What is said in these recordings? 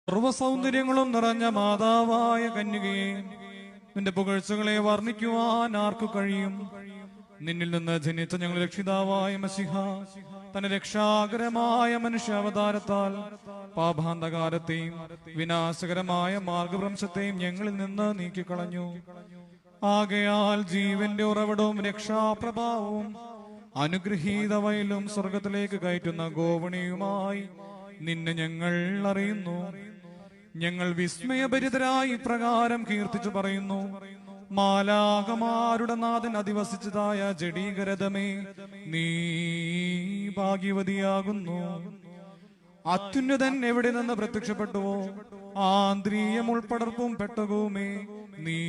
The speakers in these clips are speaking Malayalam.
സർവ്വസൗന്ദര്യങ്ങളും നിറഞ്ഞ മാതാവായ കന്യകയെ, നിന്റെ പുകഴ്ചകളെ വർണ്ണിക്കുവാൻ ആർക്കു കഴിയും? നിന്നിൽ നിന്ന് ജനിച്ച ഞങ്ങൾ രക്ഷിതാവായ മസിഹ തന്റെ രക്ഷാകരമായ മനുഷ്യാവതാരത്താൽ പാപാന്തകാരത്തെയും വിനാശകരമായ മാർഗഭ്രംശത്തെയും ഞങ്ങളിൽ നിന്ന് നീക്കിക്കളഞ്ഞു. ആകയാൽ ജീവന്റെ ഉറവിടവും രക്ഷാപ്രഭാവവും അനുഗ്രഹീത വയലും സ്വർഗത്തിലേക്ക് കയറ്റുന്ന ഗോവണിയുമായി നിന്നെ ഞങ്ങൾ അറിയുന്നു. ഞങ്ങൾ വിസ്മയഭരിതരായി ഇപ്രകാരം കീർത്തിച്ചു പറയുന്നു: മാലാകമാരുടെ നാഥൻ അധിവസിച്ചതായ ജഡീകരഥമേ, നീ ഭാഗ്യവതിയാകുന്നു. അത്യുന്നതൻ എവിടെ നിന്ന് പ്രത്യക്ഷപ്പെട്ടുവോ, ആന്തരീയം ഉൾപ്പടർപ്പും പെട്ടകവുമേ, നീ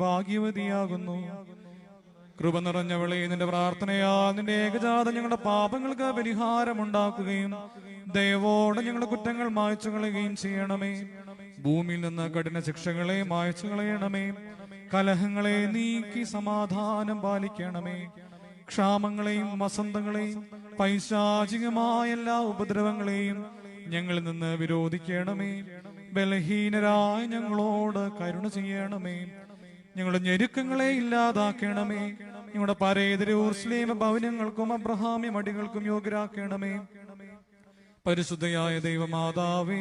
ഭാഗ്യവതിയാകുന്നു. കൃപ നിറഞ്ഞവളെ, നിന്റെ പ്രാർത്ഥനയാൽ നിന്റെ ഏകജാതം ഞങ്ങളുടെ പാപങ്ങൾക്ക് പരിഹാരമുണ്ടാക്കുകയും ദയവോടെ ഞങ്ങളുടെ കുറ്റങ്ങൾ മായ്ച്ചു കളയുകയും ചെയ്യണമേ. ഭൂമിയിൽ നിന്ന് കഠിന ശിക്ഷകളെ മായ്ച്ചു കളയണമേ. കലഹങ്ങളെ നീക്കി സമാധാനം പാലിക്കണമേ. ക്ഷാമങ്ങളെയും വസന്തങ്ങളെയും പൈശാചികമായ എല്ലാ ഉപദ്രവങ്ങളെയും ഞങ്ങളിൽ നിന്ന് വിരോധിക്കണമേ. ബലഹീനരായ ഞങ്ങളോട് കരുണ ചെയ്യണമേ. ഞങ്ങളുടെ ഞെരുക്കങ്ങളെ ഇല്ലാതാക്കണമേ. ഞങ്ങളുടെ പരേതര യെരൂശലേം ഭവനങ്ങൾക്കും അബ്രഹാമ്യ മടികൾക്കും യോഗ്യരാക്കണമേ. പരിശുദ്ധയായ ദൈവമാതാവേ,